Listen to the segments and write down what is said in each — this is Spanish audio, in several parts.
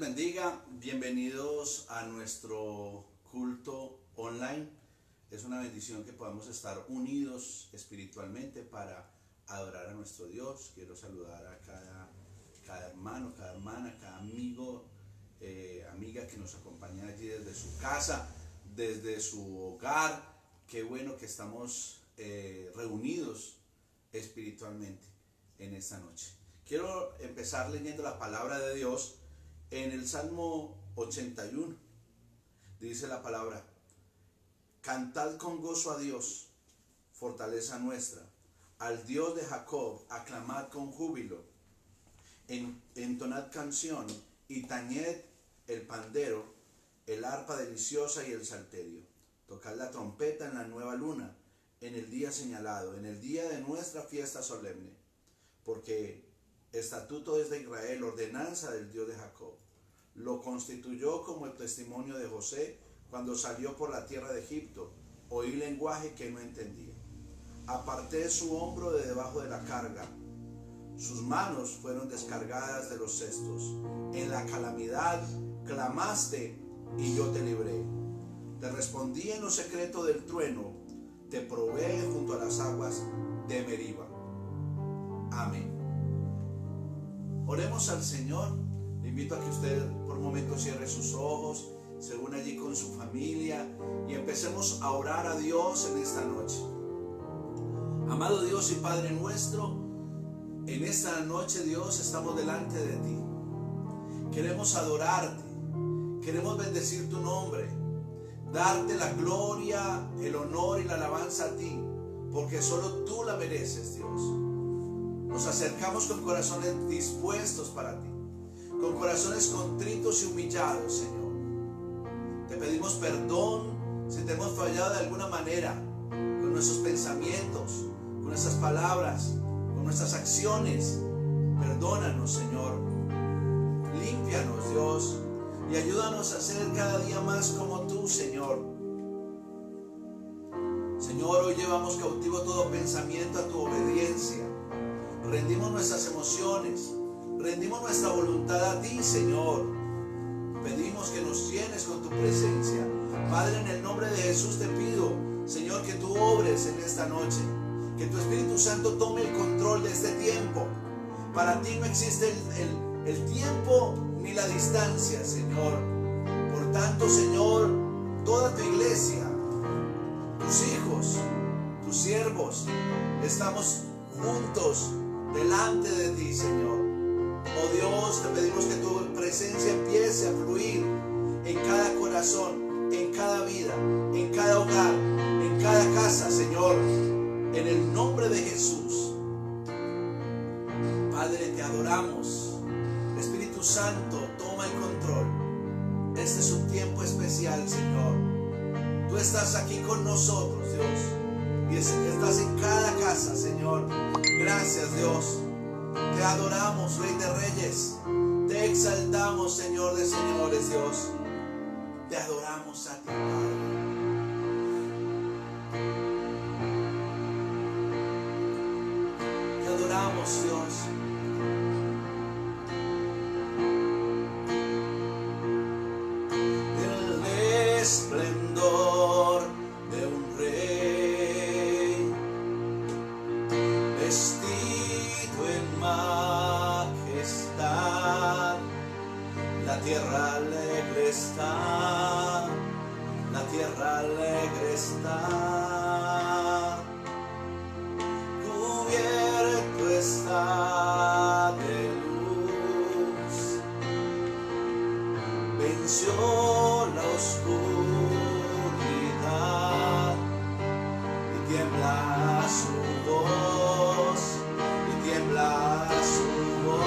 bendiga, bienvenidos a nuestro culto online. Es una bendición que podamos estar unidos espiritualmente para adorar a nuestro Dios. Quiero saludar a cada hermano, cada hermana, cada amigo, amiga que nos acompaña allí desde su casa, desde su hogar. Qué bueno que estamos reunidos espiritualmente en esta noche. Quiero empezar leyendo la palabra de Dios en el Salmo 81. Dice la palabra: cantad con gozo a Dios, fortaleza nuestra, al Dios de Jacob, aclamad con júbilo, entonad canción y tañed el pandero, el arpa deliciosa y el salterio. Tocad la trompeta en la nueva luna, en el día señalado, en el día de nuestra fiesta solemne, porque estatuto es de Israel, ordenanza del Dios de Jacob. Lo constituyó como el testimonio de José cuando salió por la tierra de Egipto. Oí lenguaje que no entendía. Aparté su hombro de debajo de la carga. Sus manos fueron descargadas de los cestos. En la calamidad clamaste y yo te libré. Te respondí en lo secreto del trueno. Te probé junto a las aguas de Meriba. Amén. Oremos al Señor. Le invito a que usted por un momento cierre sus ojos, se une allí con su familia y empecemos a orar a Dios en esta noche. Amado Dios y Padre nuestro, en esta noche, Dios, estamos delante de ti. Queremos adorarte, queremos bendecir tu nombre, darte la gloria, el honor y la alabanza a ti, porque solo tú la mereces, Dios. Nos acercamos con corazones dispuestos para ti, con corazones contritos y humillados, Señor. Te pedimos perdón si te hemos fallado de alguna manera, con nuestros pensamientos, con nuestras palabras, con nuestras acciones. Perdónanos, Señor. Límpianos, Dios, y ayúdanos a ser cada día más como tú, Señor. Señor, hoy llevamos cautivo todo pensamiento a tu obediencia. Rendimos nuestras emociones, rendimos nuestra voluntad a ti, Señor. Pedimos que nos llenes con tu presencia. Padre, en el nombre de Jesús te pido, Señor, que tú obres en esta noche, que tu Espíritu Santo tome el control de este tiempo. Para ti no existe el tiempo ni la distancia, Señor. Por tanto, Señor, toda tu iglesia, tus hijos, tus siervos, estamos juntos delante de ti, Señor. Oh Dios, te pedimos que tu presencia empiece a fluir en cada corazón, en cada vida, en cada hogar, en cada casa, Señor, en el nombre de Jesús. Padre, te adoramos. Espíritu Santo, toma el control. Este es un tiempo especial, Señor. Tú estás aquí con nosotros, Dios, y estás en cada casa, Señor. Gracias, Dios. Te adoramos, Rey de Reyes. Te exaltamos, Señor de señores, Dios. Te adoramos a ti, Padre. Te adoramos, Dios. El esplendor de un rey, vestido en majestad, la tierra alegre está, la tierra alegre está, cubierto está de luz, venció la oscuridad y tiembla su voz, y tiembla su voz.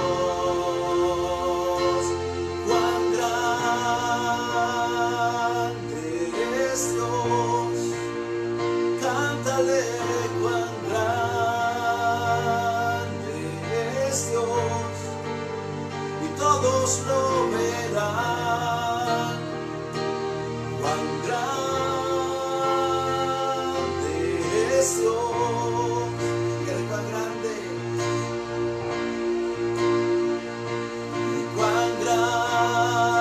Cuán grande es Dios, cántale, cuán grande es Dios, y todos lo verán. Cuán grande es Dios, y cuán grande, y cuán grande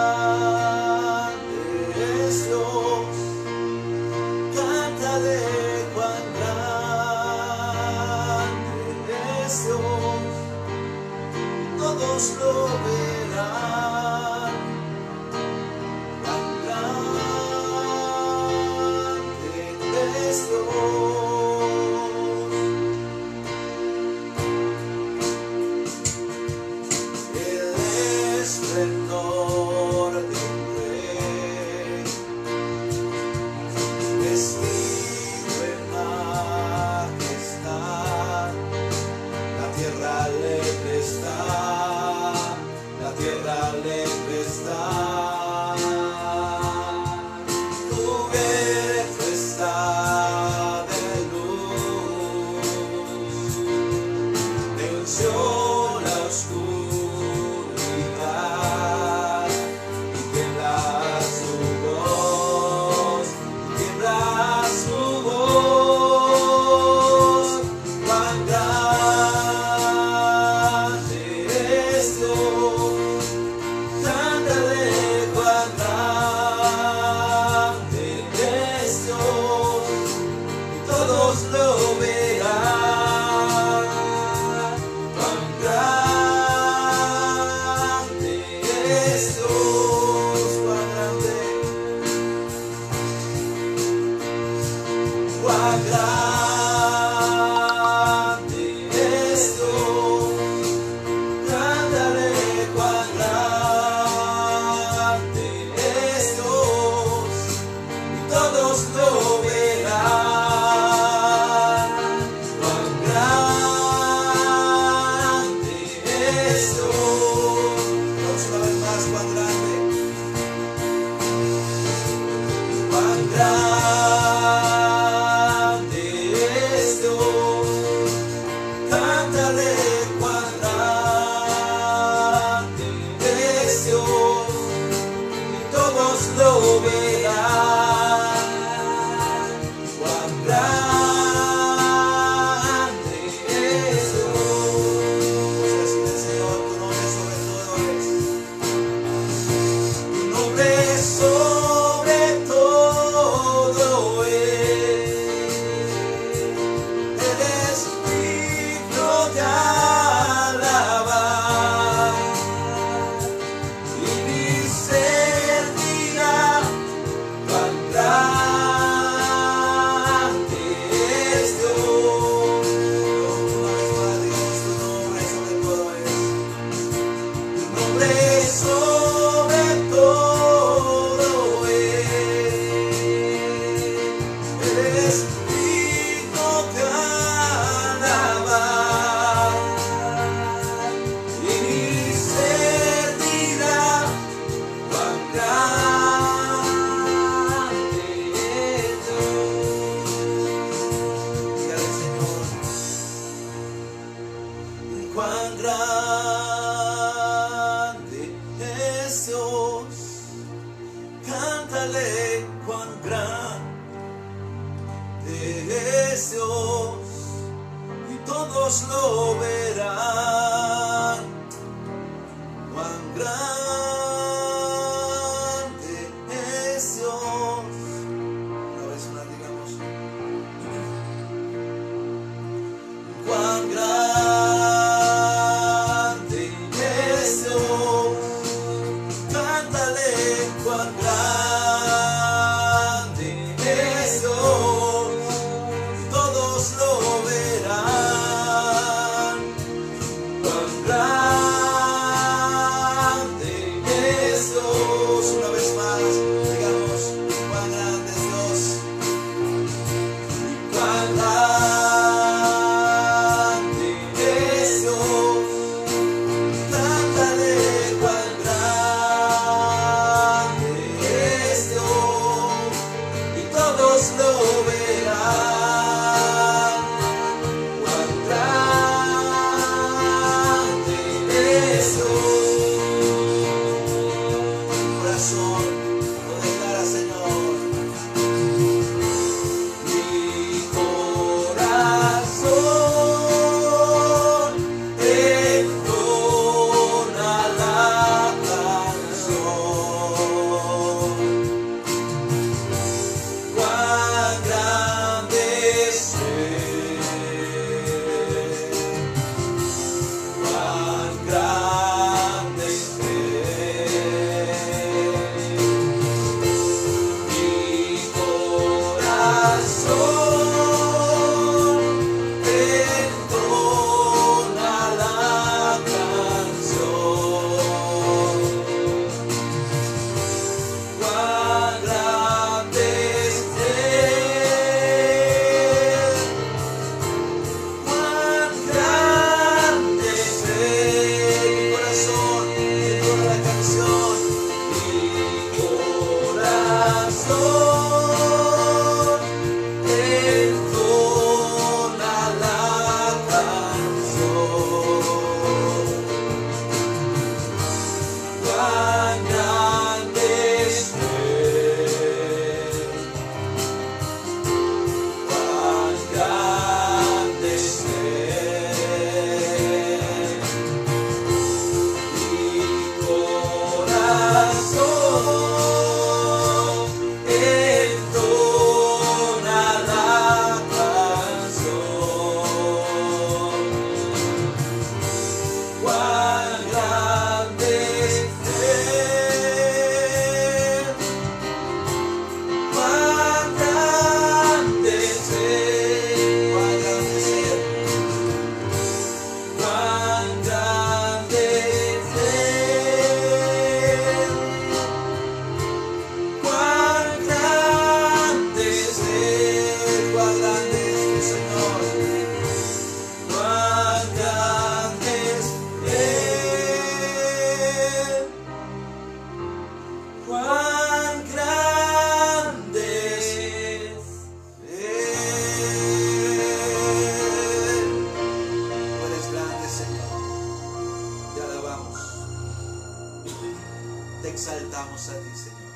te exaltamos a ti, Señor.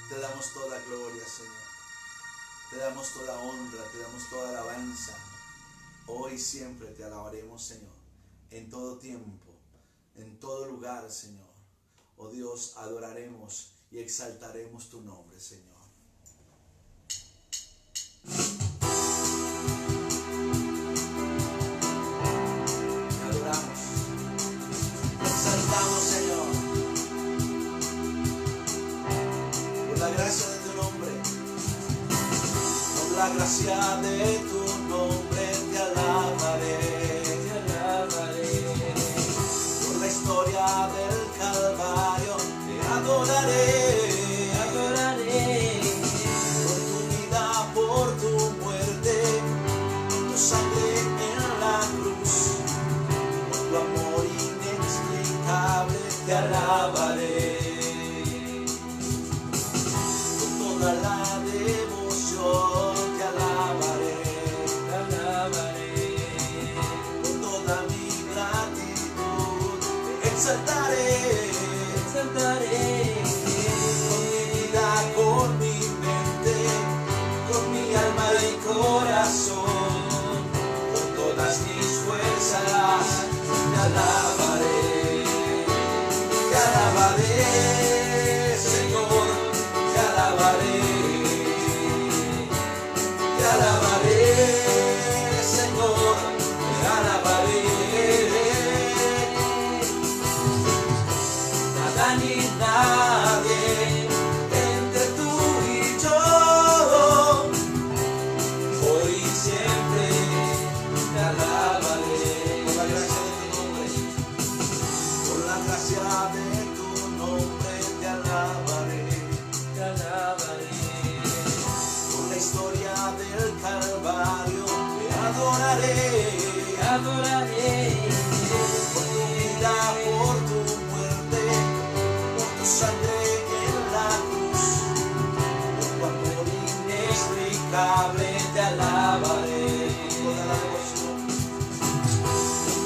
Te damos toda gloria, Señor. Te damos toda honra, te damos toda alabanza. Hoy siempre te alabaremos, Señor. En todo tiempo, en todo lugar, Señor. Oh Dios, adoraremos y exaltaremos tu nombre, Señor. Te adoramos. Te exaltamos, Señor. Por la gracia de tu nombre. Por la gracia de tu nombre te alabaré. Te alabaré. Por la historia del Calvario te adoraré. Adoraré. Por tu vida, por tu muerte, por tu sangre en la cruz, por tu amor inexplicable te alabaré. Con toda la devoción te alabaré. Te alabaré. Con toda mi gratitud te exaltaré. Exaltaré. Con mi vida, con mi mente, con mi alma y corazón, con todas mis fuerzas te alabaré. Te alabaré, Señor, te alabaré. Te alabaré, Señor, te alabaré. Nada ni nadie entre tú y yo, hoy y siempre te alabaré. Por la gracia de tu nombre, por la gracia de tu nombre te alabaré. Te alabaré. Por la historia del Calvario te adoraré. Te adoraré. Por tu vida, por tu muerte, por tu sangre en la cruz, por tu amor inexplicable te alabaré. Toda la devoción,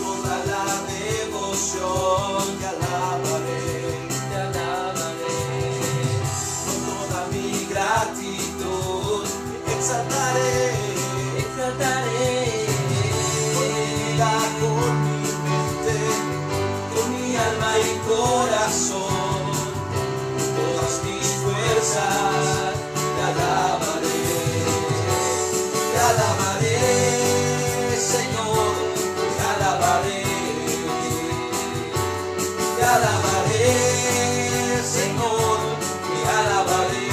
toda la devoción te alabaré. Te alabaré. Con toda mi gratitud te exaltaré. Exaltaré. Con mi vida, con mi mente, con mi alma y corazón, con todas mis fuerzas te alabaré. Te alabaré, Señor, te alabaré. Te alabaré, Señor, te alabaré.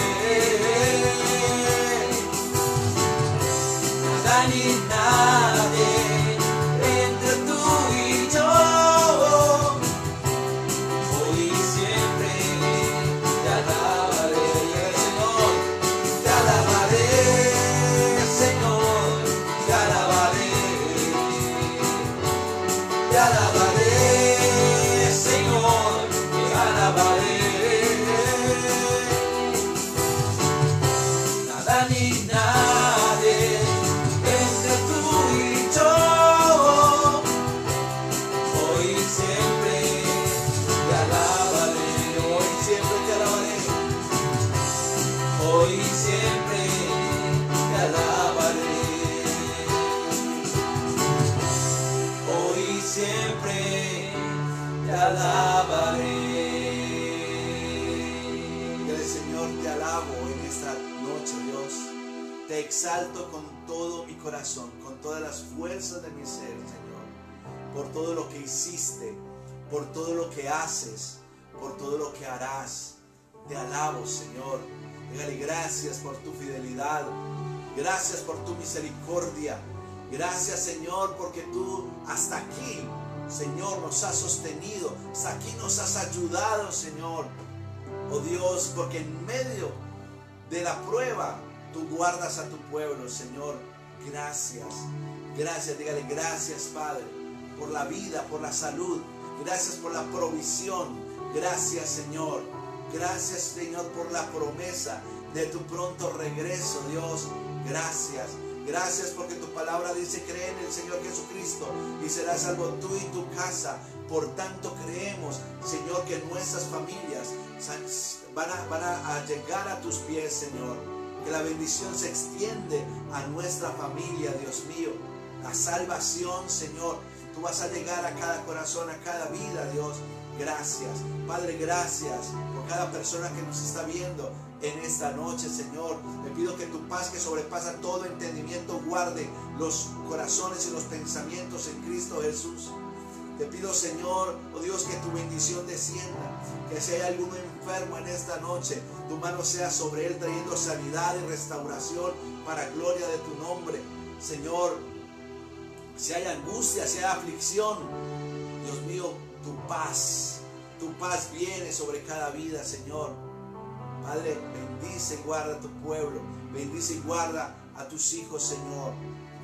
Nada ni nadie entre tú y yo, hoy y siempre te alabaré. Señor, te alabaré, Señor, te alabaré. Te alabaré, Señor, te alabaré. Nada ni nadie entre tú y yo, hoy y siempre te alabaré. Hoy siempre te alabaré. Hoy siempre te alabaré. Hoy siempre te alabaré. Señor, te alabo en esta noche, Dios. Te exalto con todo mi corazón, con todas las fuerzas de mi ser, Señor, por todo lo que hiciste, por todo lo que haces, por todo lo que harás. Te alabo, Señor. Dígale gracias por tu fidelidad, gracias por tu misericordia, gracias, Señor, porque tú hasta aquí, Señor, nos has sostenido, hasta aquí nos has ayudado, Señor. Oh Dios, porque en medio de la prueba tú guardas a tu pueblo, Señor. Gracias, gracias, dígale gracias, Padre, por la vida, por la salud, gracias por la provisión, gracias, Señor. Gracias, Señor, por la promesa de tu pronto regreso, Dios. Gracias, Gracias porque tu palabra dice: cree en el Señor Jesucristo y serás salvo tú y tu casa. Por tanto creemos, Señor, que nuestras familias van a llegar a tus pies, Señor. Que la bendición se extiende a nuestra familia, Dios mío. La salvación, Señor, tú vas a llegar a cada corazón, a cada vida, Dios. Gracias, Padre, gracias por cada persona que nos está viendo en esta noche, Señor. Te pido que tu paz, que sobrepasa todo entendimiento, guarde los corazones y los pensamientos en Cristo Jesús. Te pido, Señor, oh Dios, que tu bendición descienda, que si hay alguno enfermo en esta noche, tu mano sea sobre él, trayendo sanidad y restauración para gloria de tu nombre. Señor, si hay angustia, si hay aflicción, Dios mío, tu paz viene sobre cada vida, Señor. Padre, bendice y guarda a tu pueblo, bendice y guarda a tus hijos, Señor.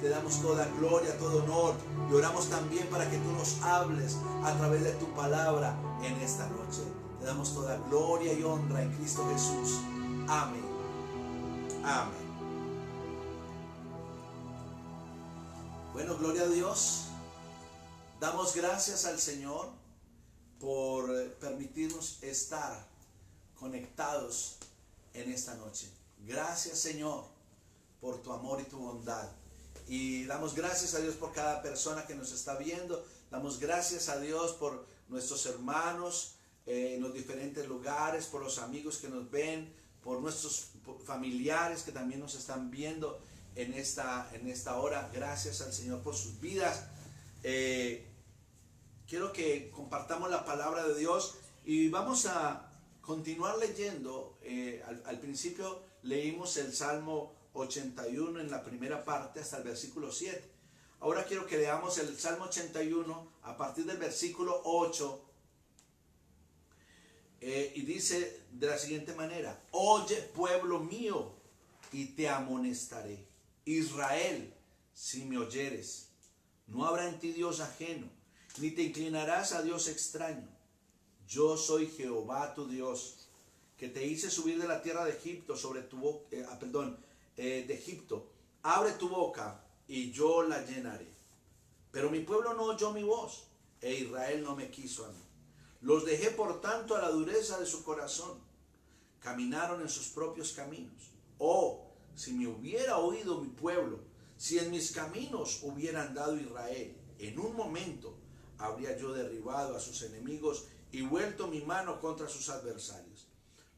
Te damos toda gloria, todo honor, y oramos también para que tú nos hables a través de tu palabra en esta noche. Te damos toda gloria y honra en Cristo Jesús. Amén. Amén. Bueno, gloria a Dios. Damos gracias al Señor por permitirnos estar conectados en esta noche. Gracias, Señor, por tu amor y tu bondad. Y damos gracias a Dios por cada persona que nos está viendo. Damos gracias a Dios por nuestros hermanos en los diferentes lugares, por los amigos que nos ven, por nuestros familiares que también nos están viendo en esta hora. Gracias al Señor por sus vidas. Quiero que compartamos la palabra de Dios y vamos a continuar leyendo. Al principio leímos el Salmo 81 en la primera parte hasta el versículo 7. Ahora quiero que leamos el Salmo 81 a partir del versículo 8. Y dice de la siguiente manera: oye, pueblo mío, y te amonestaré. Israel, si me oyeres, no habrá en ti Dios ajeno, ni te inclinarás a Dios extraño. Yo soy Jehová tu Dios, que te hice subir de la tierra de Egipto de Egipto. Abre tu boca y yo la llenaré. Pero mi pueblo no oyó mi voz, e Israel no me quiso a mí. Los dejé por tanto a la dureza de su corazón. Caminaron en sus propios caminos. Oh, si me hubiera oído mi pueblo, si en mis caminos hubiera andado Israel, en un momento habría yo derribado a sus enemigos y vuelto mi mano contra sus adversarios.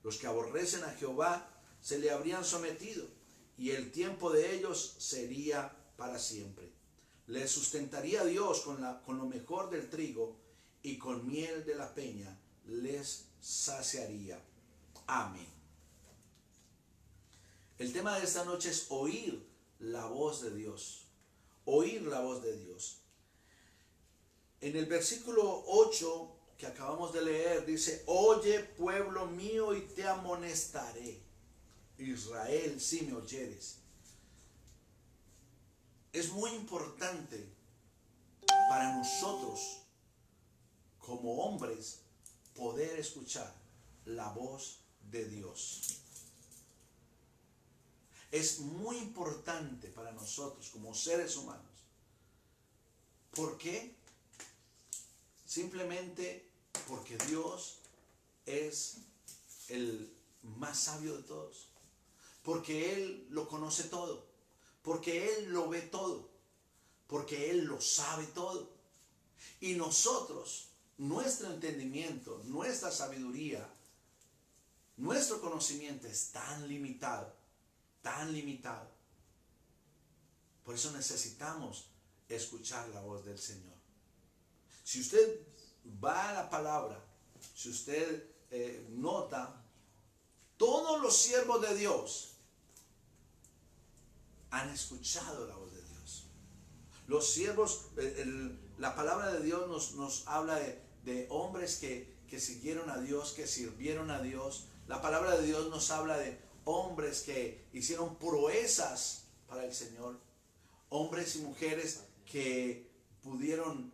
Los que aborrecen a Jehová se le habrían sometido, y el tiempo de ellos sería para siempre. Les sustentaría Dios con lo mejor del trigo, y con miel de la peña les saciaría. Amén. El tema de esta noche es oír la voz de Dios. Oír la voz de Dios. En el versículo 8 que acabamos de leer dice: oye, pueblo mío, y te amonestaré. Israel, si me oyeres. Es muy importante para nosotros como hombres poder escuchar la voz de Dios. Es muy importante para nosotros como seres humanos. ¿Por qué? Simplemente porque Dios es el más sabio de todos. Porque Él lo conoce todo, porque Él lo ve todo, porque Él lo sabe todo. Y nosotros, nuestro entendimiento, nuestra sabiduría, nuestro conocimiento es tan limitado, tan limitado. Por eso necesitamos escuchar la voz del Señor. Si usted va a la palabra, si usted nota, todos los siervos de Dios han escuchado la voz de Dios. Los siervos, la palabra de Dios nos habla de hombres que siguieron a Dios, que sirvieron a Dios. La palabra de Dios nos habla de hombres que hicieron proezas para el Señor. Hombres y mujeres que pudieron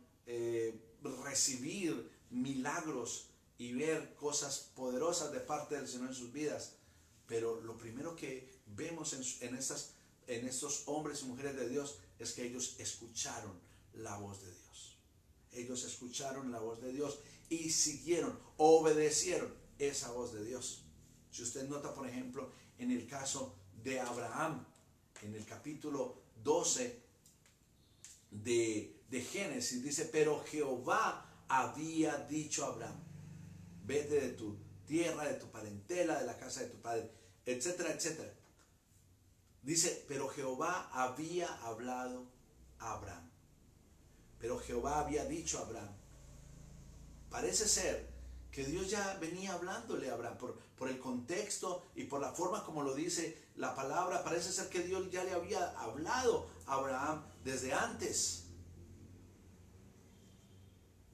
recibir milagros y ver cosas poderosas de parte del Señor en sus vidas. Pero lo primero que vemos en estas en estos hombres y mujeres de Dios es que ellos escucharon la voz de Dios. Ellos escucharon la voz de Dios y siguieron, obedecieron esa voz de Dios. Si usted nota, por ejemplo, en el caso de Abraham, en el capítulo 12 de Génesis, dice, pero Jehová había dicho a Abraham, vete de tu tierra, de tu parentela, de la casa de tu padre, etcétera, etcétera. Dice, pero Jehová había hablado a Abraham. Pero Jehová había dicho a Abraham. Parece ser que Dios ya venía hablándole a Abraham por el contexto y por la forma como lo dice la palabra. Parece ser que Dios ya le había hablado a Abraham desde antes.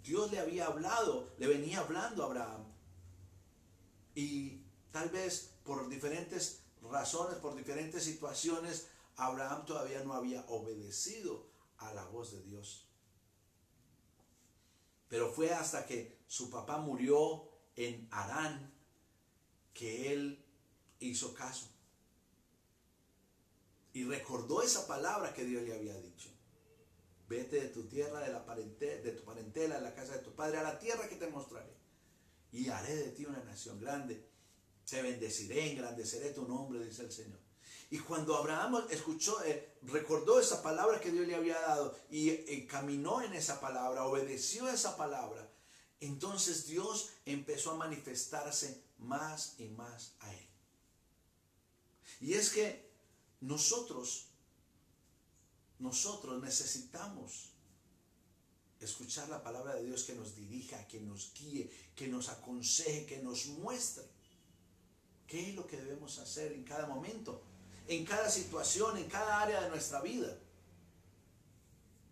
Dios le había hablado, le venía hablando a Abraham. Y tal vez por diferentes razones, por diferentes situaciones, Abraham todavía no había obedecido a la voz de Dios. Pero fue hasta que su papá murió en Harán que él hizo caso. Y recordó esa palabra que Dios le había dicho. Vete de tu tierra, de tu parentela, de la casa de tu padre, a la tierra que te mostraré. Y haré de ti una nación grande. Te bendeciré, engrandeceré tu nombre, dice el Señor. Y cuando Abraham escuchó, recordó esa palabra que Dios le había dado y caminó en esa palabra, obedeció esa palabra, entonces Dios empezó a manifestarse más y más a él. Y es que nosotros necesitamos escuchar la palabra de Dios que nos dirija, que nos guíe, que nos aconseje, que nos muestre qué es lo que debemos hacer en cada momento, en cada situación, en cada área de nuestra vida,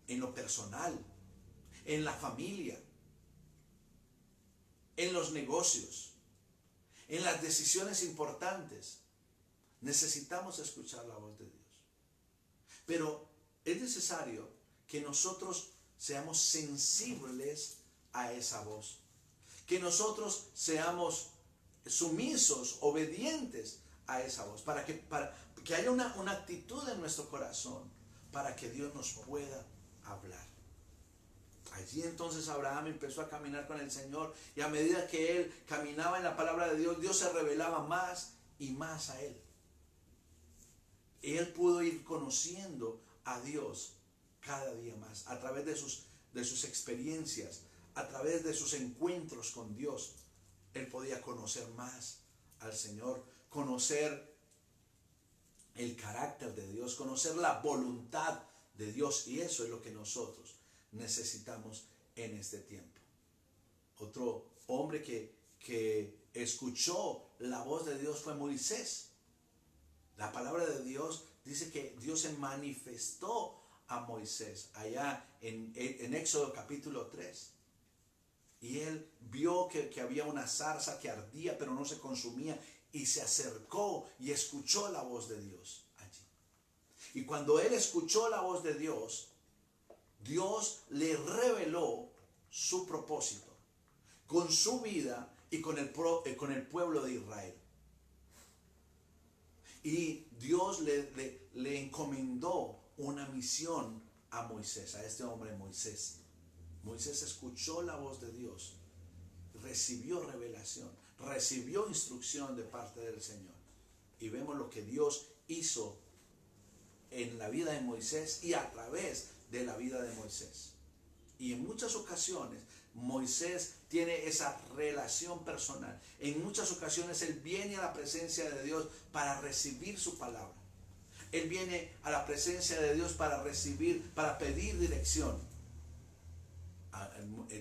en lo personal, en la familia, en los negocios, en las decisiones importantes. Necesitamos escuchar la voz de Dios. Pero es necesario que nosotros seamos sensibles a esa voz, que nosotros seamos sumisos, obedientes a esa voz, para que haya una actitud en nuestro corazón, para que Dios nos pueda hablar. Allí entonces Abraham empezó a caminar con el Señor, y a medida que él caminaba en la palabra de Dios, Dios se revelaba más y más a él. Y él pudo ir conociendo a Dios cada día más, a través de sus experiencias, a través de sus encuentros con Dios. Él podía conocer más al Señor, conocer el carácter de Dios, conocer la voluntad de Dios, y eso es lo que nosotros necesitamos en este tiempo. Otro hombre que escuchó la voz de Dios fue Moisés. La palabra de Dios dice que Dios se manifestó a Moisés allá en Éxodo capítulo 3. Y él vio que había una zarza que ardía pero no se consumía, y se acercó y escuchó la voz de Dios allí. Y cuando él escuchó la voz de Dios, Dios le reveló su propósito con su vida y con el pueblo de Israel. Y Dios le encomendó una misión a Moisés, a este hombre Moisés. Moisés escuchó la voz de Dios, recibió revelación, recibió instrucción de parte del Señor. Y vemos lo que Dios hizo en la vida de Moisés y a través de la vida de Moisés. Y en muchas ocasiones Moisés tiene esa relación personal. En muchas ocasiones él viene a la presencia de Dios para recibir su palabra. Él viene a la presencia de Dios para recibir, para pedir dirección.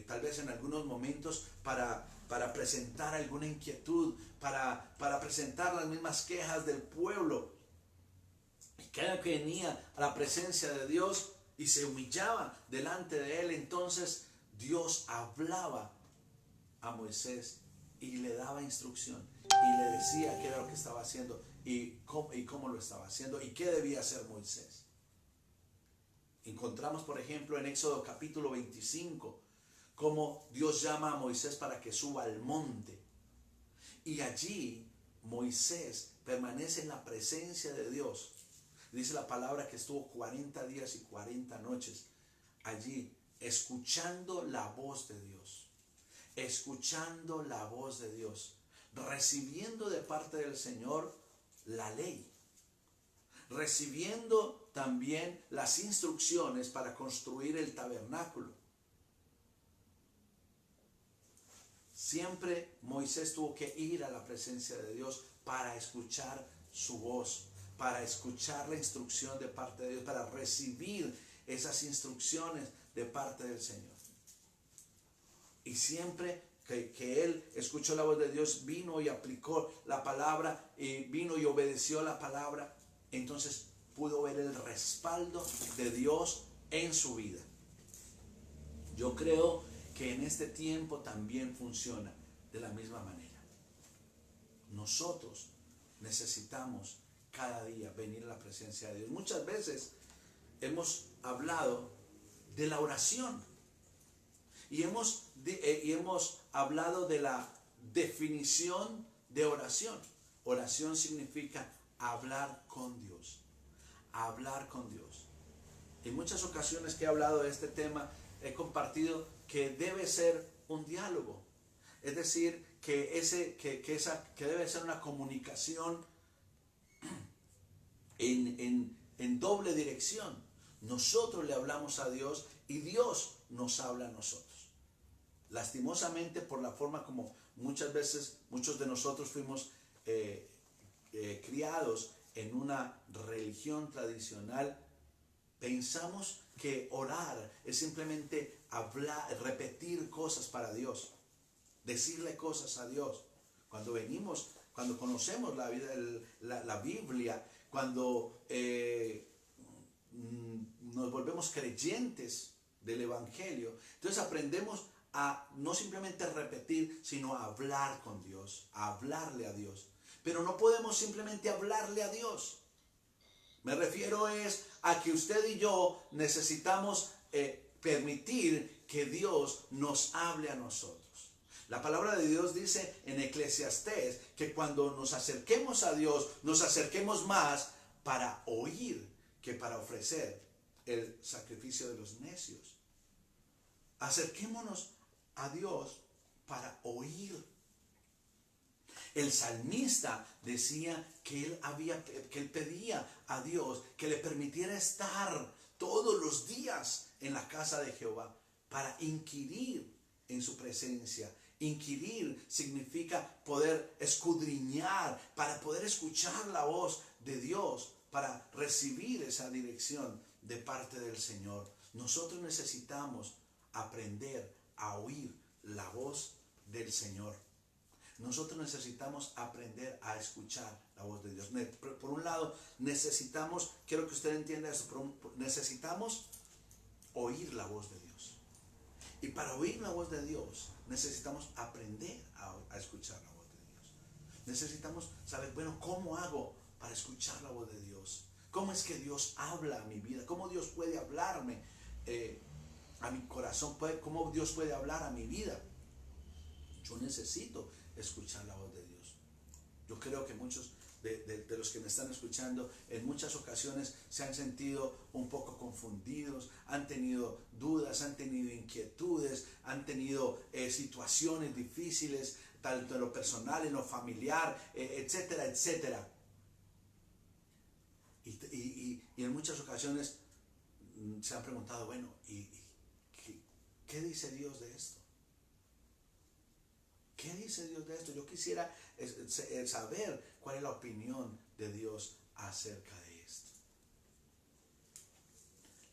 Tal vez en algunos momentos para presentar alguna inquietud, para presentar las mismas quejas del pueblo. Y cada que venía a la presencia de Dios y se humillaba delante de él, entonces Dios hablaba a Moisés y le daba instrucción y le decía qué era lo que estaba haciendo y cómo lo estaba haciendo y qué debía hacer Moisés. Encontramos, por ejemplo, en Éxodo capítulo 25, cómo Dios llama a Moisés para que suba al monte. Y allí Moisés permanece en la presencia de Dios Dice la palabra que estuvo 40 días y 40 noches allí, escuchando la voz de Dios, escuchando la voz de Dios, recibiendo de parte del Señor la ley, recibiendo también las instrucciones para construir el tabernáculo. Siempre Moisés tuvo que ir a la presencia de Dios para escuchar su voz, para escuchar la instrucción de parte de Dios, para recibir esas instrucciones de parte del Señor. Y siempre que él escuchó la voz de Dios, vino y aplicó la palabra, y vino y obedeció la palabra, entonces pudo ver el respaldo de Dios en su vida. Yo creo que en este tiempo también funciona de la misma manera. Nosotros necesitamos cada día venir a la presencia de Dios. Muchas veces hemos hablado de la oración y hemos hablado de la definición de oración. Oración significa hablar con Dios, hablar con Dios. En muchas ocasiones que he hablado de este tema, he compartido que debe ser un diálogo, es decir, que debe ser una comunicación en doble dirección. Nosotros le hablamos a Dios y Dios nos habla a nosotros. Lastimosamente, por la forma como muchas veces muchos de nosotros fuimos criados en una religión tradicional, pensamos que orar es simplemente hablar, repetir cosas para Dios, decirle cosas a Dios. Cuando conocemos la Biblia, cuando nos volvemos creyentes del Evangelio, entonces aprendemos a no simplemente repetir, sino a hablar con Dios, a hablarle a Dios. Pero no podemos simplemente hablarle a Dios. Me refiero a que usted y yo necesitamos permitir que Dios nos hable a nosotros. La palabra de Dios dice en Eclesiastés que cuando nos acerquemos a Dios, nos acerquemos más para oír que para ofrecer el sacrificio de los necios. Acerquémonos a Dios para oír. El salmista decía que él pedía a Dios que le permitiera estar todos los días en la casa de Jehová para inquirir en su presencia. Inquirir significa poder escudriñar, para poder escuchar la voz de Dios, para recibir esa dirección de parte del Señor. Nosotros necesitamos aprender a oír la voz del Señor. Nosotros necesitamos aprender a escuchar la voz de Dios. Por un lado, quiero que usted entienda esto, necesitamos oír la voz de Dios. Y para oír la voz de Dios, necesitamos aprender a escuchar la voz de Dios. Necesitamos saber, bueno, ¿cómo hago para escuchar la voz de Dios? ¿Cómo es que Dios habla a mi vida? ¿Cómo Dios puede hablarme a mi corazón? ¿Cómo Dios puede hablar a mi vida? Yo necesito escuchar la voz de Dios. Yo creo que muchos de los que me están escuchando en muchas ocasiones se han sentido un poco confundidos, han tenido dudas, han tenido inquietudes, han tenido situaciones difíciles, tanto en lo personal, en lo familiar, etcétera, etcétera. Y en muchas ocasiones se han preguntado, bueno, ¿qué dice Dios de esto? ¿Qué dice Dios de esto? Yo quisiera saber cuál es la opinión de Dios acerca de esto.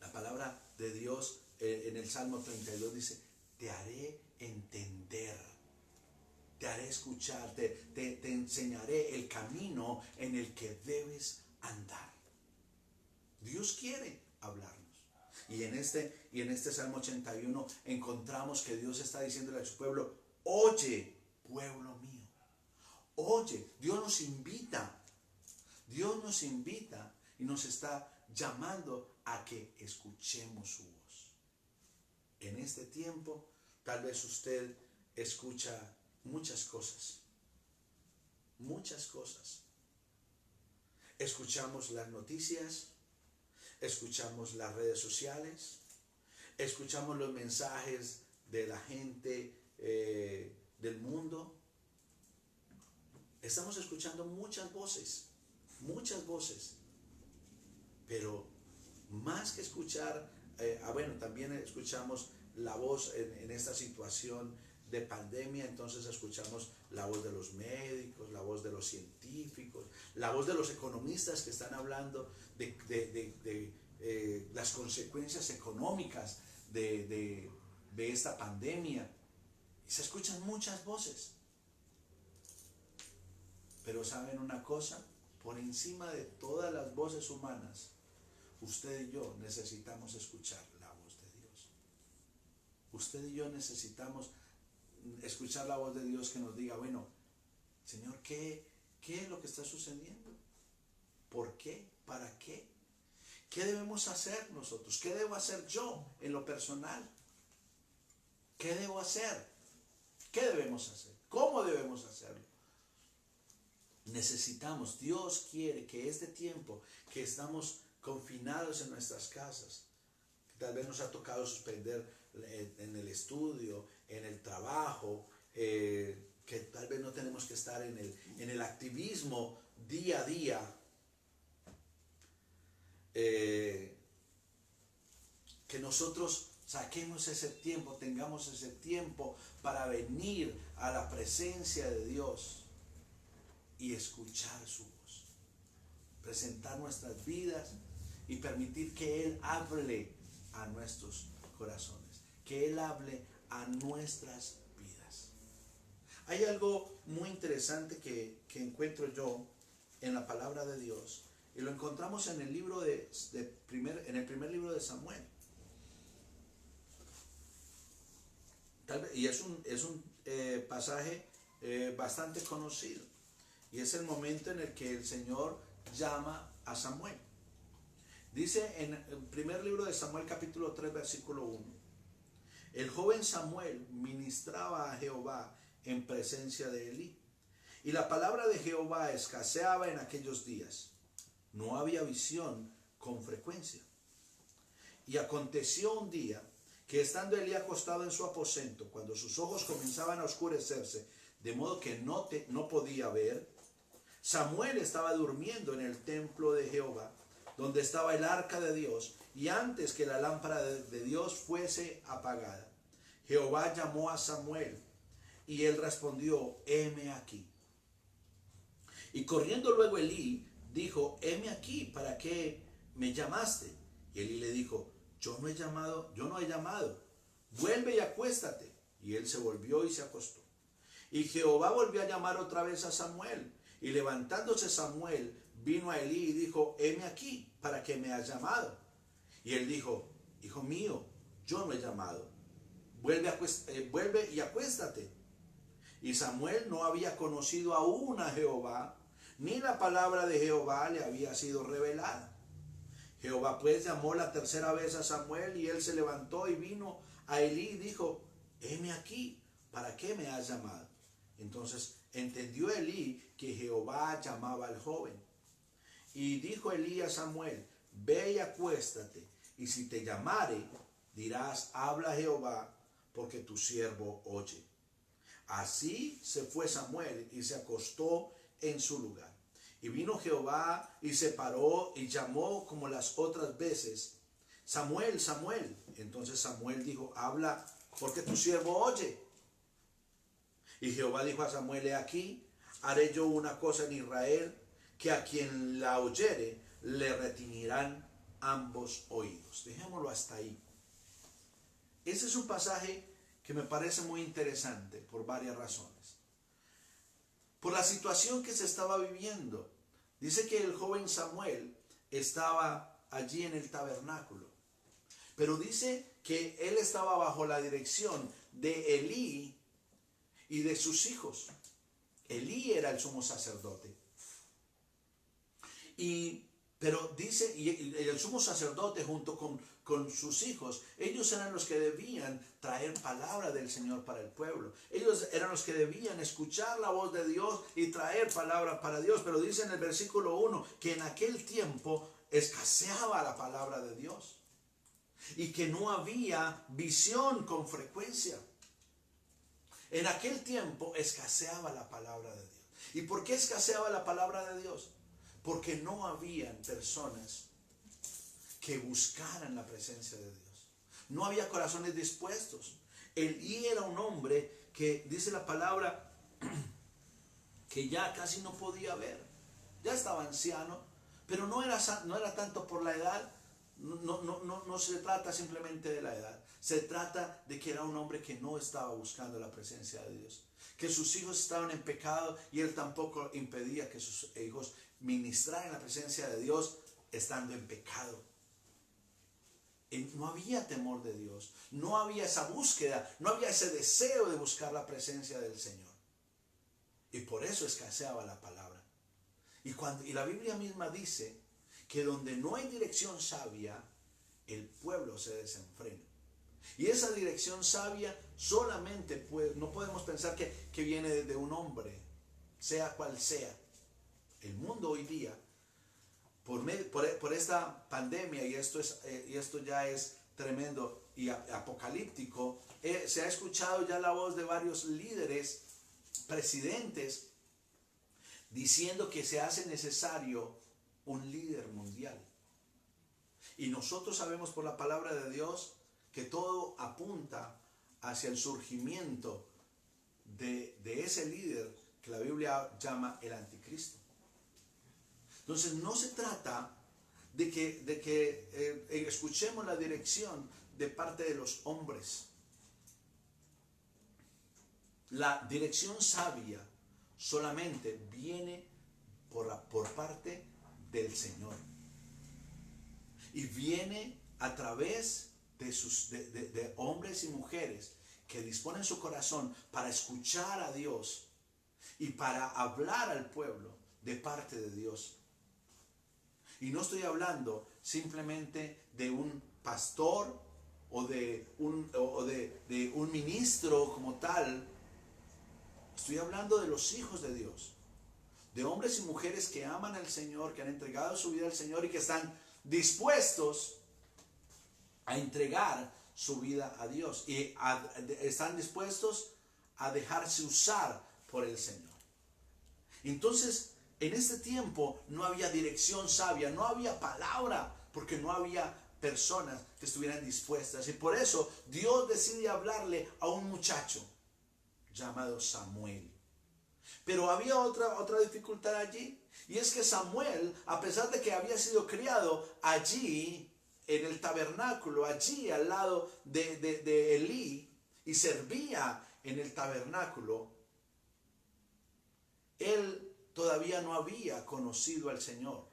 La palabra de Dios en el Salmo 32 dice, te haré entender, te haré escuchar, te enseñaré el camino en el que debes andar. Dios quiere hablarnos. Y en este Salmo 81 encontramos que Dios está diciéndole a su pueblo, oye, pueblo mío, oye. Dios nos invita y nos está llamando a que escuchemos su voz. En este tiempo, tal vez usted escucha muchas cosas. escuchamos las noticias, escuchamos las redes sociales, escuchamos los mensajes de la gente del mundo. Estamos escuchando muchas voces, pero más que escuchar, bueno, también escuchamos la voz en esta situación de pandemia, entonces escuchamos la voz de los médicos, la voz de los científicos, la voz de los economistas que están hablando de las consecuencias económicas de esta pandemia. Y se escuchan muchas voces. Pero ¿saben una cosa? Por encima de todas las voces humanas, usted y yo necesitamos escuchar la voz de Dios. Usted y yo necesitamos escuchar la voz de Dios que nos diga, bueno, Señor, ¿qué es lo que está sucediendo? ¿Por qué? ¿Para qué? ¿Qué debemos hacer nosotros? ¿Qué debo hacer yo en lo personal? ¿Qué debo hacer? ¿Qué debemos hacer? ¿Cómo debemos hacerlo? Necesitamos, Dios quiere que este tiempo que estamos confinados en nuestras casas, que tal vez nos ha tocado suspender en el estudio, en el trabajo, que tal vez no tenemos que estar en el activismo día a día, que nosotros saquemos ese tiempo, tengamos ese tiempo para venir a la presencia de Dios y escuchar su voz, presentar nuestras vidas y permitir que Él hable a nuestros corazones, que Él hable a nuestras vidas. Hay algo muy interesante que encuentro yo en la palabra de Dios, y lo encontramos en el libro en el primer libro de Samuel. Y es un pasaje bastante conocido. Y es el momento en el que el Señor llama a Samuel. Dice en el primer libro de Samuel, capítulo 3, versículo 1. El joven Samuel ministraba a Jehová en presencia de Elí. Y la palabra de Jehová escaseaba en aquellos días. No había visión con frecuencia. Y aconteció un día que estando Elí acostado en su aposento, cuando sus ojos comenzaban a oscurecerse, de modo que no podía ver, Samuel estaba durmiendo en el templo de Jehová, donde estaba el arca de Dios, y antes que la lámpara de Dios fuese apagada, Jehová llamó a Samuel, y él respondió, heme aquí. Y corriendo luego Elí, dijo, heme aquí, ¿para qué me llamaste? Y Elí le dijo, yo no he llamado, vuelve y acuéstate. Y él se volvió y se acostó. Y Jehová volvió a llamar otra vez a Samuel. Y levantándose Samuel, vino a Elí y dijo, heme aquí, ¿para qué me has llamado? Y él dijo, hijo mío, yo no he llamado, vuelve y acuéstate. Y Samuel no había conocido aún a Jehová, ni la palabra de Jehová le había sido revelada. Jehová pues llamó la tercera vez a Samuel, y él se levantó y vino a Elí y dijo, heme aquí, ¿para qué me has llamado? Entonces entendió Elí que Jehová llamaba al joven. Y dijo Elí a Samuel, ve y acuéstate, y si te llamare, dirás, habla Jehová, porque tu siervo oye. Así se fue Samuel y se acostó en su lugar. Y vino Jehová y se paró y llamó como las otras veces, Samuel, Samuel. Entonces Samuel dijo, habla, porque tu siervo oye. Y Jehová dijo a Samuel, he aquí, haré yo una cosa en Israel, que a quien la oyere le retiñirán ambos oídos. Dejémoslo hasta ahí. Ese es un pasaje que me parece muy interesante por varias razones. Por la situación que se estaba viviendo. Dice que el joven Samuel estaba allí en el tabernáculo. Pero dice que él estaba bajo la dirección de Elí y de sus hijos. Elí era el sumo sacerdote. Y Pero dice, y el sumo sacerdote junto con sus hijos, ellos eran los que debían traer palabra del Señor para el pueblo. Ellos eran los que debían escuchar la voz de Dios y traer palabra para Dios. Pero dice en el versículo 1 que en aquel tiempo escaseaba la palabra de Dios y que no había visión con frecuencia. En aquel tiempo escaseaba la palabra de Dios. ¿Y por qué escaseaba la palabra de Dios? Porque no habían personas que buscaran la presencia de Dios. No había corazones dispuestos. Elí era un hombre que dice la palabra que ya casi no podía ver. Ya estaba anciano, pero no era tanto por la edad. No se trata simplemente de la edad. Se trata de que era un hombre que no estaba buscando la presencia de Dios. Que sus hijos estaban en pecado y él tampoco impedía que sus hijos ministraran la presencia de Dios estando en pecado. No había temor de Dios, no había esa búsqueda, no había ese deseo de buscar la presencia del Señor. Y por eso escaseaba la palabra. Y la Biblia misma dice que donde no hay dirección sabia, el pueblo se desenfrena. Y esa dirección sabia solamente no podemos pensar que viene de un hombre, sea cual sea. El mundo hoy día, por esta pandemia, y esto ya es tremendo y apocalíptico, se ha escuchado ya la voz de varios líderes, presidentes, diciendo que se hace necesario un líder mundial. Y nosotros sabemos por la palabra de Dios que todo apunta hacia el surgimiento de ese líder que la Biblia llama el anticristo. Entonces no se trata de que escuchemos la dirección de parte de los hombres. La dirección sabia solamente viene por parte del Señor. Y viene a través de hombres y mujeres que disponen su corazón para escuchar a Dios y para hablar al pueblo de parte de Dios. Y no estoy hablando simplemente de un pastor o de un ministro como tal. Estoy hablando de los hijos de Dios, de hombres y mujeres que aman al Señor, que han entregado su vida al Señor y que están dispuestos a entregar su vida a Dios y están dispuestos a dejarse usar por el Señor. Entonces, en este tiempo no había dirección sabia, no había palabra, porque no había personas que estuvieran dispuestas. Y por eso Dios decide hablarle a un muchacho llamado Samuel. Pero había otra dificultad allí, y es que Samuel, a pesar de que había sido criado allí en el tabernáculo, allí al lado de Elí, y servía en el tabernáculo, él todavía no había conocido al Señor.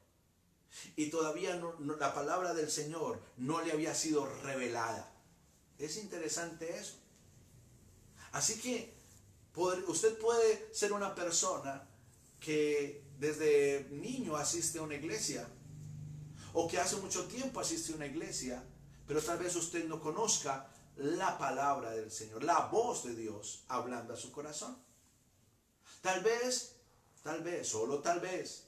Y todavía la palabra del Señor no le había sido revelada. Es interesante eso. Así que usted puede ser una persona que desde niño asiste a una iglesia, o que hace mucho tiempo asiste a una iglesia, pero tal vez usted no conozca la palabra del Señor, la voz de Dios hablando a su corazón. Tal vez, solo tal vez,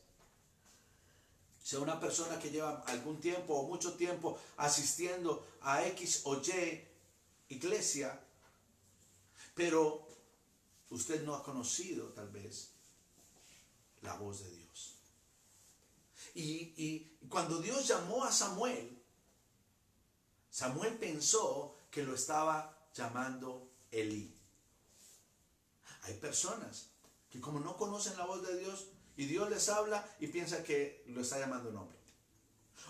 sea una persona que lleva algún tiempo o mucho tiempo asistiendo a X o Y iglesia, pero usted no ha conocido tal vez la voz de Dios. Y cuando Dios llamó a Samuel, Samuel pensó que lo estaba llamando Elí. Hay personas que como no conocen la voz de Dios, y Dios les habla y piensa que lo está llamando un hombre.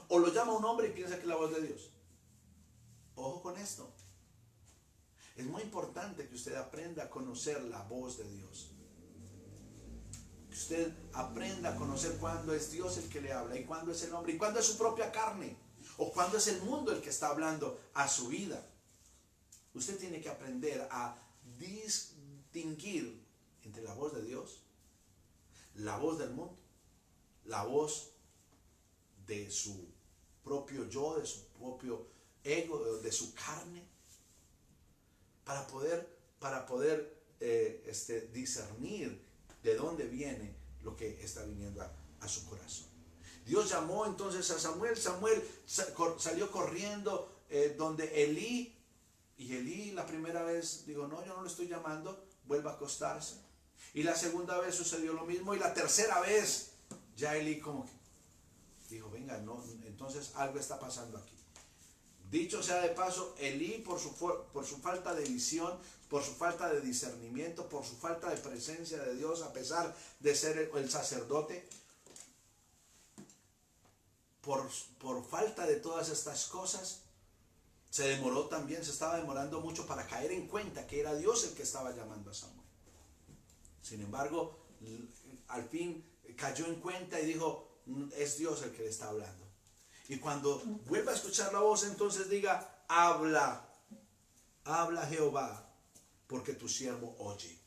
O lo llama un hombre y piensa que es la voz de Dios. Ojo con esto. Es muy importante que usted aprenda a conocer la voz de Dios. Que usted aprenda a conocer cuándo es Dios el que le habla y cuándo es el hombre y cuándo es su propia carne o cuándo es el mundo el que está hablando a su vida. Usted tiene que aprender a distinguir entre la voz de Dios, la voz del mundo, la voz de su propio yo, de su propio ego, de su carne, para poder discernir de dónde viene lo que está viniendo a su corazón. Dios llamó entonces a Samuel. Samuel salió corriendo donde Elí, y Elí la primera vez dijo, no, yo no lo estoy llamando, vuelva a acostarse. Y la segunda vez sucedió lo mismo, y la tercera vez ya Elí como que dijo, venga, no, entonces algo está pasando aquí. Dicho sea de paso, Elí por su falta de visión, por su falta de discernimiento, por su falta de presencia de Dios, a pesar de ser el sacerdote, por falta de todas estas cosas, se demoró también, se estaba demorando mucho para caer en cuenta que era Dios el que estaba llamando a Samuel. Sin embargo, al fin cayó en cuenta y dijo, es Dios el que le está hablando. Y cuando vuelva a escuchar la voz, entonces diga, habla Jehová, porque tu siervo oye.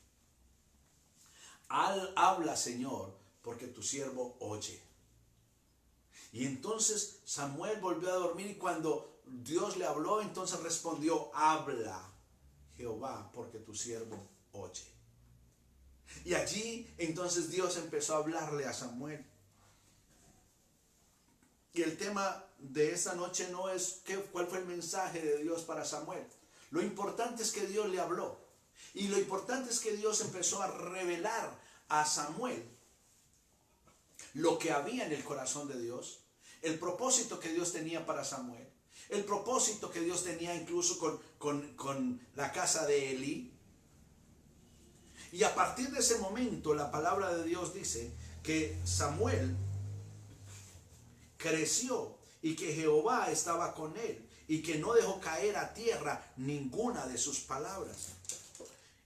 Habla, Señor, porque tu siervo oye. Y entonces Samuel volvió a dormir, y cuando Dios le habló, entonces respondió, habla Jehová, porque tu siervo oye. Y allí entonces Dios empezó a hablarle a Samuel. Y el tema de esta noche no es cuál fue el mensaje de Dios para Samuel. Lo importante es que Dios le habló. Y lo importante es que Dios empezó a revelar a Samuel lo que había en el corazón de Dios, el propósito que Dios tenía para Samuel, el propósito que Dios tenía incluso con la casa de Elí. Y a partir de ese momento la palabra de Dios dice que Samuel creció y que Jehová estaba con él y que no dejó caer a tierra ninguna de sus palabras.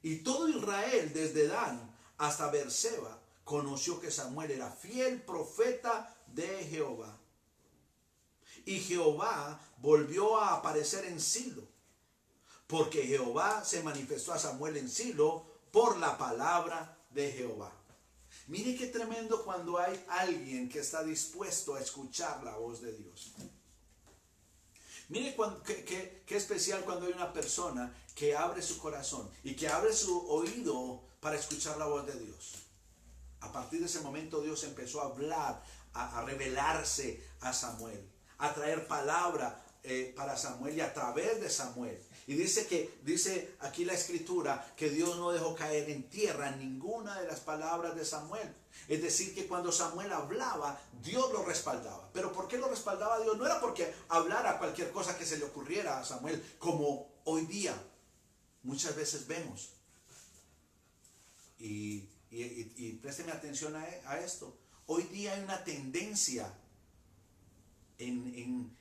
Y todo Israel, desde Dan hasta Beerseba, conoció que Samuel era fiel profeta de Jehová. Y Jehová volvió a aparecer en Silo, porque Jehová se manifestó a Samuel en Silo por la palabra de Jehová. Mire qué tremendo cuando hay alguien que está dispuesto a escuchar la voz de Dios. Mire qué especial cuando hay una persona que abre su corazón y que abre su oído para escuchar la voz de Dios. A partir de ese momento Dios empezó a hablar, a revelarse a Samuel, a traer palabra para Samuel y a través de Samuel. Y dice aquí la escritura que Dios no dejó caer en tierra ninguna de las palabras de Samuel. Es decir, que cuando Samuel hablaba, Dios lo respaldaba. ¿Pero por qué lo respaldaba Dios? No era porque hablara cualquier cosa que se le ocurriera a Samuel, como hoy día muchas veces vemos. Y présteme atención a esto. Hoy día hay una tendencia en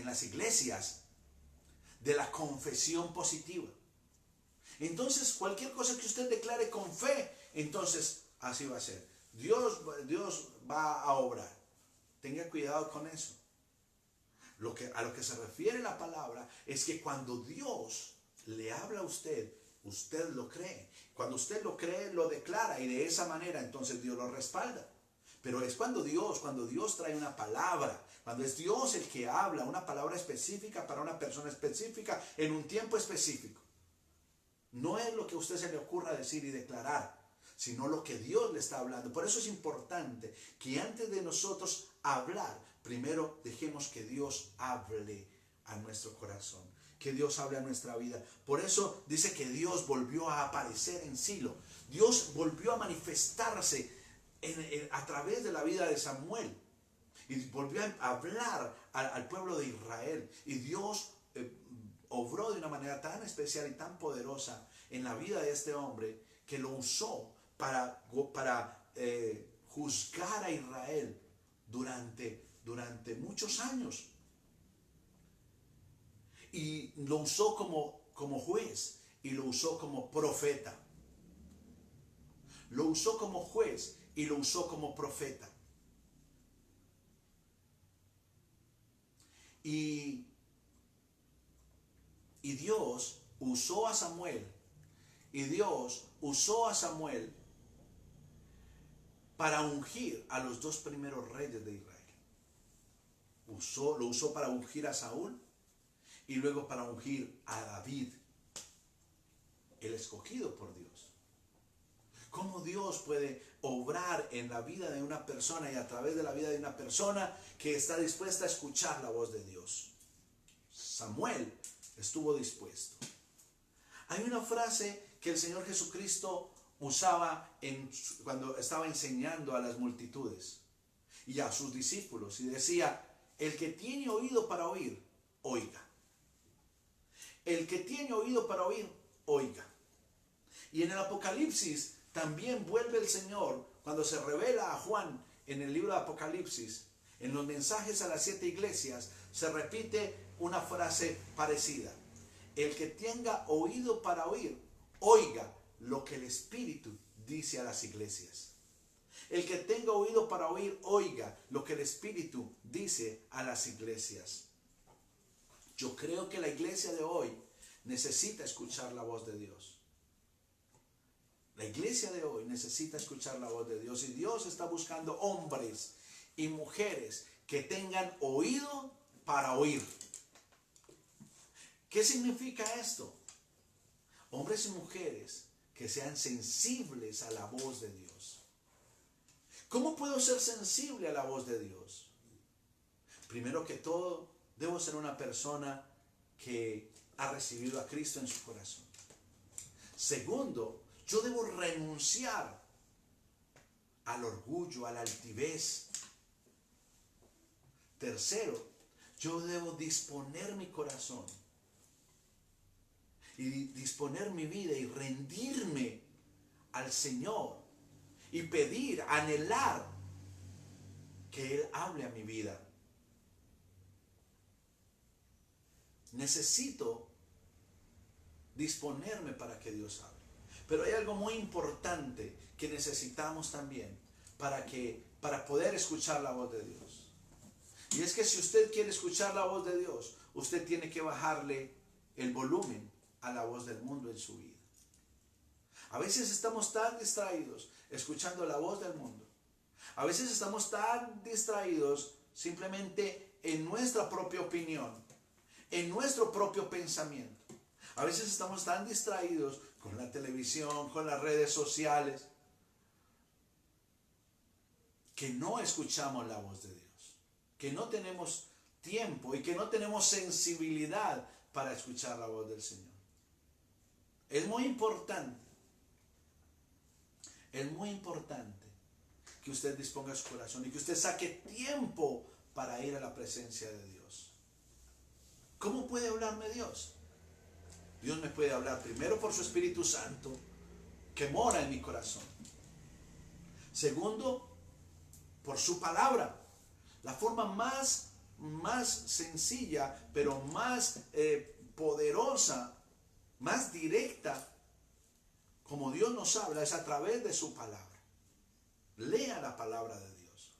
las iglesias de la confesión positiva. Entonces, cualquier cosa que usted declare con fe, entonces así va a ser. Dios va a obrar. Tenga cuidado con eso. A lo que se refiere la palabra es que cuando Dios le habla a usted, usted lo cree. Cuando usted lo cree, lo declara, y de esa manera entonces Dios lo respalda. Pero es cuando Dios trae una palabra, cuando es Dios el que habla, una palabra específica para una persona específica en un tiempo específico. No es lo que a usted se le ocurra decir y declarar, sino lo que Dios le está hablando. Por eso es importante que antes de nosotros hablar, primero dejemos que Dios hable a nuestro corazón, que Dios hable a nuestra vida. Por eso dice que Dios volvió a aparecer en Silo. Dios volvió a manifestarse a través de la vida de Samuel, y volvió a hablar al pueblo de Israel. Y Dios obró de una manera tan especial y tan poderosa en la vida de este hombre, que lo usó para juzgar a Israel durante muchos años. Y lo usó como juez, y lo usó como profeta. Lo usó como juez y lo usó como profeta. Y Dios usó a Samuel. Y Dios usó a Samuel para ungir a los dos primeros reyes de Israel. lo usó para ungir a Saúl y luego para ungir a David, el escogido por Dios. ¿Cómo Dios puede obrar en la vida de una persona y a través de la vida de una persona que está dispuesta a escuchar la voz de Dios? Samuel estuvo dispuesto. Hay una frase que el Señor Jesucristo usaba cuando estaba enseñando a las multitudes y a sus discípulos, y decía: el que tiene oído para oír, oiga. El que tiene oído para oír, oiga. Y en el Apocalipsis también vuelve el Señor, cuando se revela a Juan en el libro de Apocalipsis, en los mensajes a las 7 iglesias, se repite una frase parecida: el que tenga oído para oír, oiga lo que el Espíritu dice a las iglesias. El que tenga oído para oír, oiga lo que el Espíritu dice a las iglesias. Yo creo que la iglesia de hoy necesita escuchar la voz de Dios. La iglesia de hoy necesita escuchar la voz de Dios, y Dios está buscando hombres y mujeres que tengan oído para oír. ¿Qué significa esto? Hombres y mujeres que sean sensibles a la voz de Dios. ¿Cómo puedo ser sensible a la voz de Dios? Primero que todo, debo ser una persona que ha recibido a Cristo en su corazón. Segundo, yo debo renunciar al orgullo, a la altivez. Tercero, yo debo disponer mi corazón y disponer mi vida y rendirme al Señor y pedir, anhelar que Él hable a mi vida. Necesito disponerme para que Dios hable. Pero hay algo muy importante que necesitamos también para poder escuchar la voz de Dios. Y es que si usted quiere escuchar la voz de Dios, usted tiene que bajarle el volumen a la voz del mundo en su vida. A veces estamos tan distraídos escuchando la voz del mundo. A veces estamos tan distraídos simplemente en nuestra propia opinión, en nuestro propio pensamiento. A veces estamos tan distraídos con la televisión, con las redes sociales, que no escuchamos la voz de Dios, que no tenemos tiempo y que no tenemos sensibilidad para escuchar la voz del Señor. Es muy importante que usted disponga su corazón y que usted saque tiempo para ir a la presencia de Dios. ¿Cómo puede hablarme Dios? Dios me puede hablar primero por su Espíritu Santo, que mora en mi corazón. Segundo, por su palabra. La forma más sencilla, pero más poderosa, más directa, como Dios nos habla, es a través de su palabra. Lea la palabra de Dios.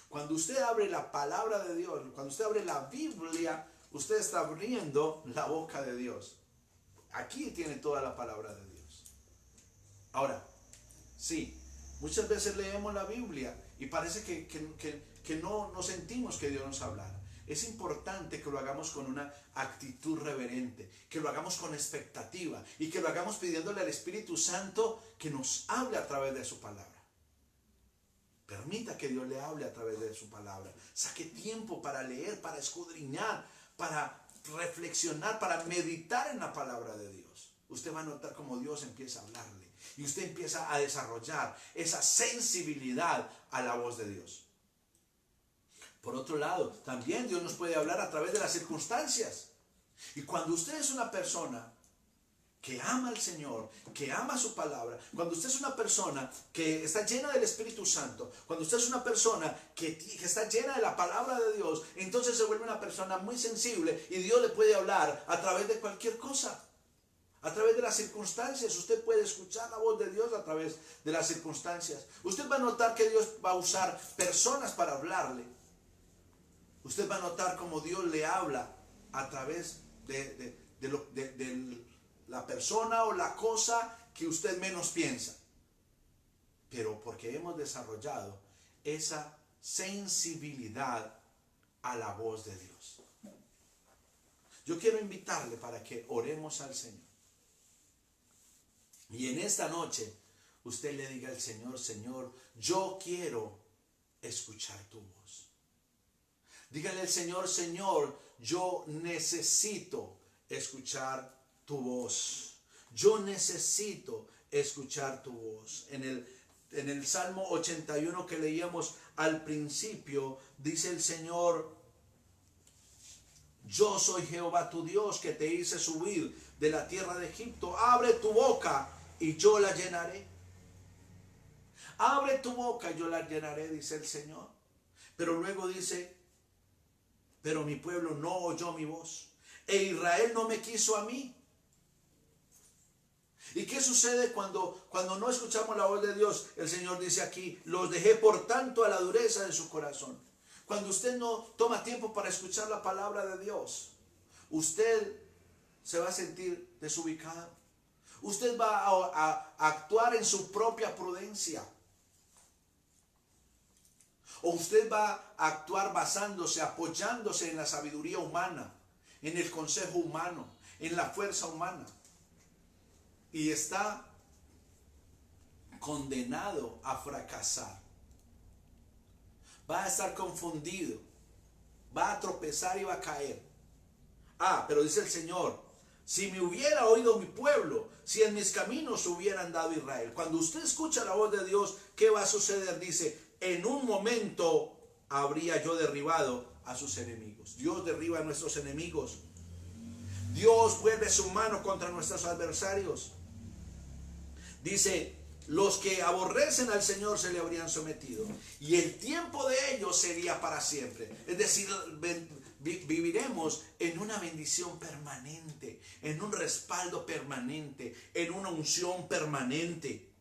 Cuando usted abre la palabra de Dios, cuando usted abre la Biblia, usted está abriendo la boca de Dios. Aquí tiene toda la palabra de Dios. Ahora, sí, muchas veces leemos la Biblia y parece que no sentimos que Dios nos hablara. Es importante que lo hagamos con una actitud reverente, que lo hagamos con expectativa y que lo hagamos pidiéndole al Espíritu Santo que nos hable a través de su palabra. Permita que Dios le hable a través de su palabra. Saque tiempo para leer, para escudriñar, para reflexionar, para meditar en la palabra de Dios. Usted va a notar cómo Dios empieza a hablarle y usted empieza a desarrollar esa sensibilidad a la voz de Dios. Por otro lado, también Dios nos puede hablar a través de las circunstancias. Y cuando usted es una persona que ama al Señor, que ama su palabra, cuando usted es una persona que está llena del Espíritu Santo, cuando usted es una persona que está llena de la palabra de Dios, entonces se vuelve una persona muy sensible y Dios le puede hablar a través de cualquier cosa, a través de las circunstancias. Usted puede escuchar la voz de Dios a través de las circunstancias. Usted va a notar que Dios va a usar personas para hablarle. Usted va a notar cómo Dios le habla a través de la persona o la cosa que usted menos piensa. Pero porque hemos desarrollado esa sensibilidad a la voz de Dios. Yo quiero invitarle para que oremos al Señor. Y en esta noche usted le diga al Señor: Señor, yo quiero escuchar tu voz. Dígale al Señor: Señor, yo necesito escuchar tu voz. Yo necesito escuchar tu voz. En el Salmo 81 que leíamos al principio, dice el Señor: yo soy Jehová tu Dios, que te hice subir de la tierra de Egipto. Abre tu boca y yo la llenaré. Abre tu boca y yo la llenaré, dice el Señor. Pero luego dice: pero mi pueblo no oyó mi voz, e Israel no me quiso a mí. ¿Y qué sucede cuando no escuchamos la voz de Dios? El Señor dice aquí: los dejé por tanto a la dureza de su corazón. Cuando usted no toma tiempo para escuchar la palabra de Dios, usted se va a sentir desubicado. Usted va a actuar en su propia prudencia. O usted va a actuar basándose, apoyándose en la sabiduría humana, en el consejo humano, en la fuerza humana. Y está condenado a fracasar. Va a estar confundido, va a tropezar y va a caer. Pero dice el Señor: si me hubiera oído mi pueblo, si en mis caminos hubiera andado Israel. Cuando usted escucha la voz de Dios, ¿qué va a suceder? Dice: en un momento habría yo derribado a sus enemigos. Dios derriba a nuestros enemigos. Dios vuelve su mano contra nuestros adversarios. Dice: los que aborrecen al Señor se le habrían sometido, y el tiempo de ellos sería para siempre. Es decir, viviremos en una bendición permanente, en un respaldo permanente, en una unción permanente.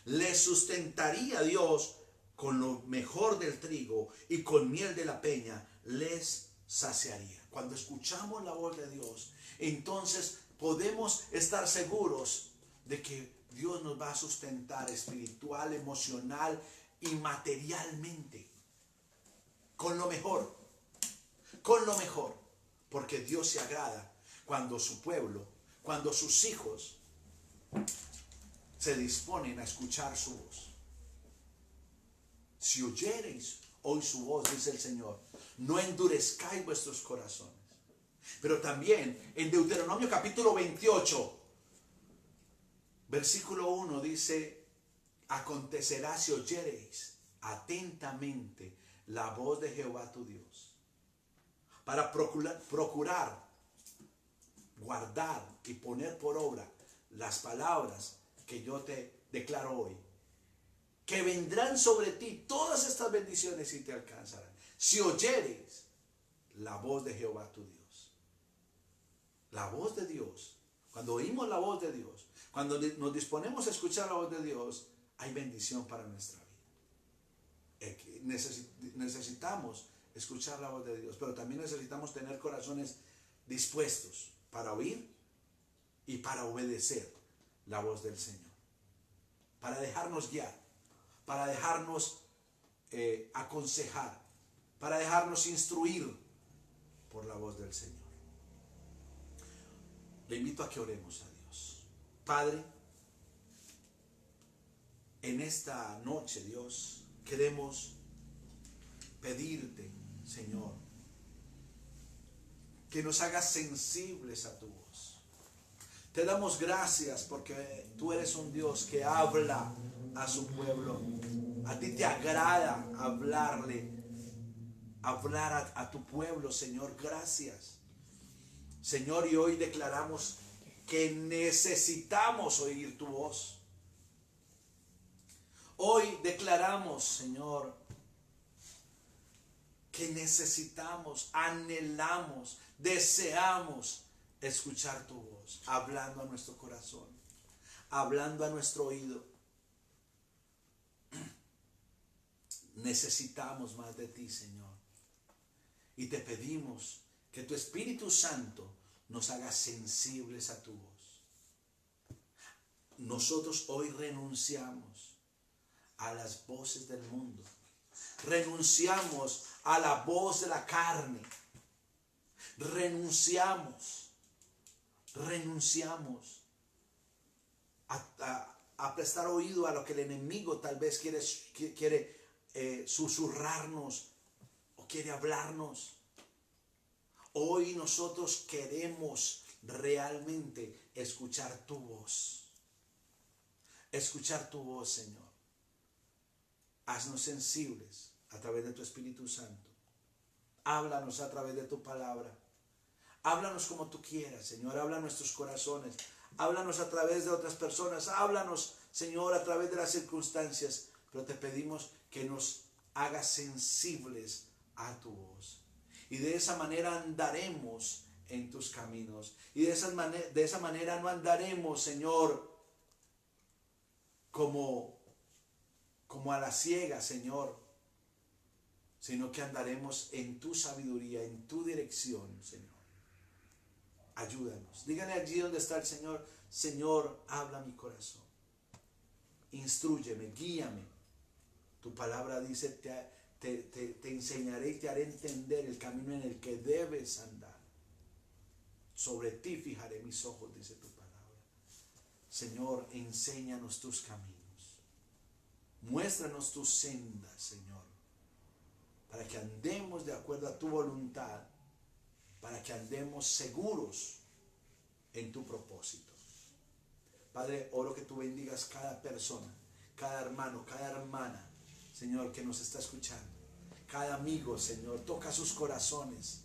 Les sustentaría Dios con lo mejor del trigo, y con miel de la peña les saciaría. Cuando escuchamos la voz de Dios, entonces podemos estar seguros de que Dios nos va a sustentar espiritual, emocional y materialmente con lo mejor, porque Dios se agrada cuando su pueblo, cuando sus hijos se disponen a escuchar su voz. Si oyereis hoy su voz, dice el Señor, no endurezcáis vuestros corazones. Pero también en Deuteronomio capítulo 28, versículo 1 dice: acontecerá si oyereis atentamente la voz de Jehová tu Dios, para procurar, guardar y poner por obra las palabras que yo te declaro hoy, que vendrán sobre ti todas estas bendiciones y te alcanzarán, si oyereis la voz de Jehová tu Dios. La voz de Dios. Cuando oímos la voz de Dios, cuando nos disponemos a escuchar la voz de Dios, hay bendición para nuestra vida. Necesitamos escuchar la voz de Dios, pero también necesitamos tener corazones dispuestos para oír y para obedecer la voz del Señor, para dejarnos guiar, para dejarnos aconsejar, para dejarnos instruir por la voz del Señor. Le invito a que oremos a Dios. Padre, en esta noche, Dios, queremos pedirte, Señor, que nos hagas sensibles a tu voz. Te damos gracias porque tú eres un Dios que habla a su pueblo. A ti te agrada hablar a tu pueblo, Señor. Gracias, Señor, y hoy declaramos que necesitamos oír tu voz. Hoy declaramos, Señor, que necesitamos, anhelamos, deseamos escuchar tu voz, hablando a nuestro corazón, hablando a nuestro oído. Necesitamos más de ti, Señor. Y te pedimos que tu Espíritu Santo nos haga sensibles a tu voz. Nosotros hoy renunciamos a las voces del mundo. Renunciamos a la voz de la carne. Renunciamos a prestar oído a lo que el enemigo tal vez quiere susurrarnos o quiere hablarnos. Hoy nosotros queremos realmente escuchar tu voz. Escuchar tu voz, Señor. Haznos sensibles a través de tu Espíritu Santo. Háblanos a través de tu palabra. Háblanos como tú quieras, Señor. Habla a nuestros corazones. Háblanos a través de otras personas. Háblanos, Señor, a través de las circunstancias. Pero te pedimos que nos hagas sensibles a tu voz. Y de esa manera andaremos en tus caminos. Y de esa manera no andaremos, Señor, como a la ciega, Señor, sino que andaremos en tu sabiduría, en tu dirección, Señor. Ayúdanos. Dígale allí donde está el Señor: Señor, habla mi corazón. Instrúyeme, guíame. Tu palabra dice: te enseñaré y te haré entender el camino en el que debes andar. Sobre ti fijaré mis ojos, dice tu palabra. Señor, enséñanos tus caminos. Muéstranos tus sendas, Señor, para que andemos de acuerdo a tu voluntad, para que andemos seguros en tu propósito. Padre, oro que tú bendigas cada persona, cada hermano, cada hermana, Señor, que nos está escuchando. Cada amigo, Señor, toca sus corazones.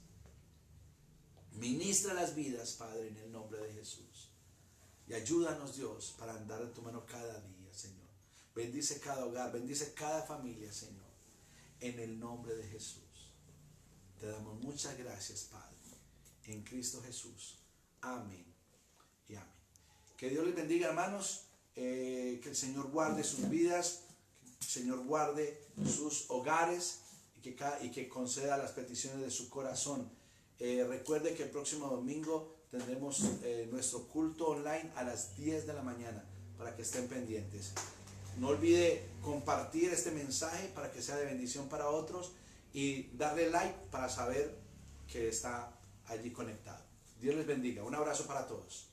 Ministra las vidas, Padre, en el nombre de Jesús. Y ayúdanos, Dios, para andar en tu mano cada día, Señor. Bendice cada hogar, bendice cada familia, Señor. En el nombre de Jesús. Te damos muchas gracias, Padre. En Cristo Jesús. Amén y amén. Que Dios les bendiga, hermanos. Que el Señor guarde sus vidas. Que el Señor guarde sus hogares. Y que conceda las peticiones de su corazón. Recuerde que el próximo domingo tendremos nuestro culto online a las 10 de la mañana. Para que estén pendientes. No olvide compartir este mensaje para que sea de bendición para otros. Y darle like para saber que está allí conectado. Dios les bendiga. Un abrazo para todos.